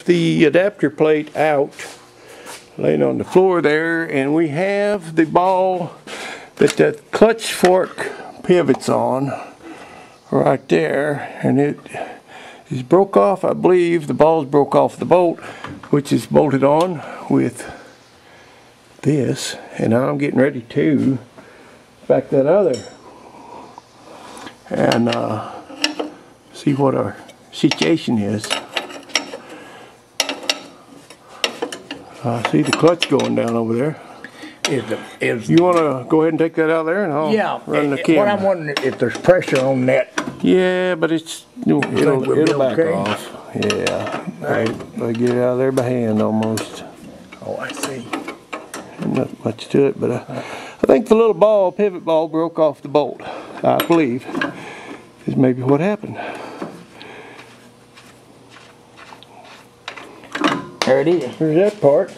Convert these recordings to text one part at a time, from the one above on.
the adapter plate out, laying on the floor there, and we have the ball that the clutch fork pivots on right there, and it is broke off. I believe the ball's broke off the bolt, which is bolted on with this, and now I'm getting ready to back that other and see what our situation is. I see the clutch going down over there. You want to go ahead and take that out there, and I'll run the camera. What I'm wondering if there's pressure on that. Yeah, but it'll back off. Yeah, I get it out of there by hand almost. Oh, I see. Not much to it, but I think the little ball, pivot ball, broke off the bolt. I believe is maybe what happened. There it is. There's that part.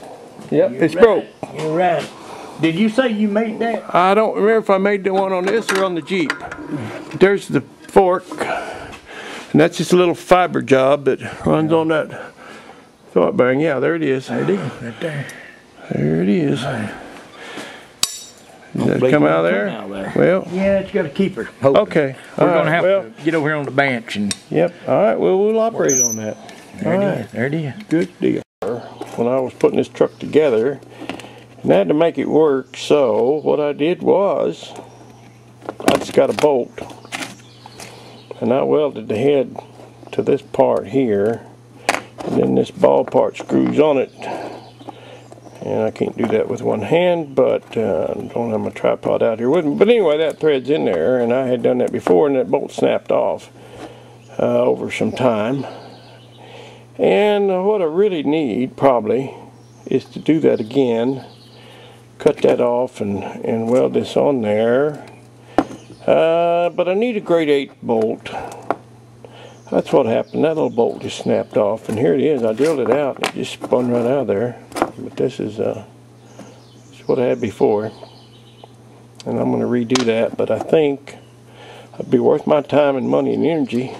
Yep, it's broke. You're right. Did you say you made that? I don't remember if I made the one on this or on the Jeep. There's the fork, and that's just a little fiber job that runs on that throat bearing. Yeah, there it is. There it is, right there. There it is. Does that come out of there? Well, yeah, it's got a keeper. Okay. We're going to have to get over here on the bench and. Yep. All right. Well, we'll operate on that. There it is. There it is. Good deal. When I was putting this truck together, and I had to make it work, so what I did was I just got a bolt and I welded the head to this part here, and then this ball part screws on it. And I can't do that with one hand, but I don't have my tripod out here with me. But anyway, that thread's in there, and I had done that before, and that bolt snapped off over some time. And what I really need, probably, is to do that again. Cut that off and weld this on there. But I need a grade 8 bolt. That's what happened. That little bolt just snapped off, and here it is. I drilled it out, and it just spun right out of there. But this is what I had before, and I'm going to redo that. But I think it'd be worth my time and money and energy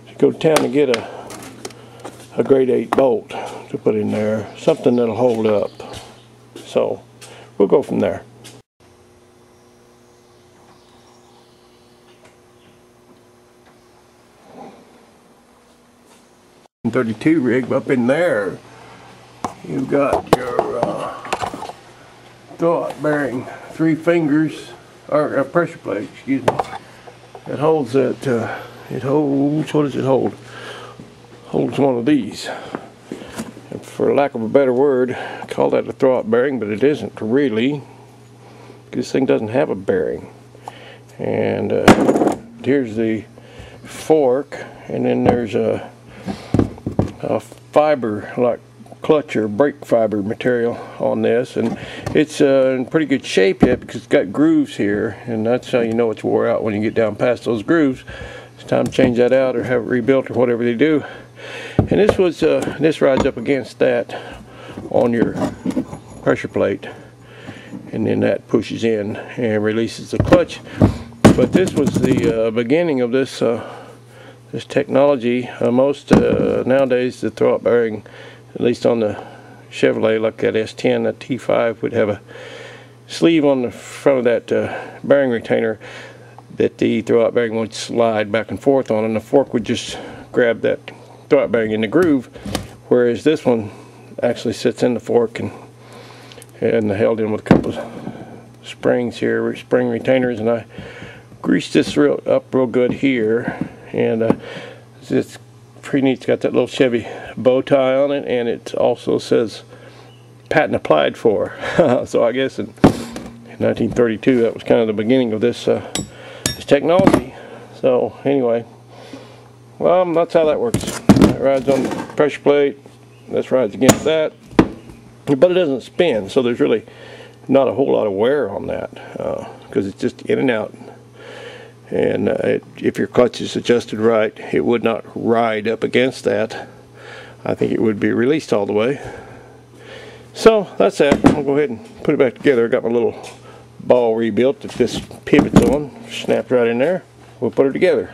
to go to town and get a grade 8 bolt to put in there, something that'll hold up. So we'll go from there. 32 rig up in there. You've got your throat bearing 3 fingers, or pressure plate, excuse me. It holds that, it holds, what does it hold? Holds one of these. And for lack of a better word, I call that a throat bearing, but it isn't really. This thing doesn't have a bearing. And here's the fork, and then there's a fiber, like clutch or brake fiber material on this, and it's in pretty good shape yet because it's got grooves here, and that's how you know it's wore out when you get down past those grooves. It's time to change that out or have it rebuilt or whatever they do. And this was this rides up against that on your pressure plate, and then that pushes in and releases the clutch. But this was the beginning of this this technology. Most nowadays the throat bearing, at least on the Chevrolet, like that S10, that T5, would have a sleeve on the front of that bearing retainer that the throat bearing would slide back and forth on, and the fork would just grab that throat bearing in the groove, whereas this one actually sits in the fork and held in with a couple of springs here, spring retainers, and I greased this up real good here, and it's pretty neat. It's got that little Chevy bow tie on it, and it also says patent applied for. So I guess in 1932 that was kind of the beginning of this this technology. So anyway, well, that's how that works. It rides on the pressure plate, this rides against that, but it doesn't spin, so there's really not a whole lot of wear on that because it's just in and out. And if your clutch is adjusted right, it would not ride up against that. I think it would be released all the way. So that's that. I'm going to go ahead and put it back together. I got my little ball rebuilt that this pivots on, snapped right in there. We'll put it together.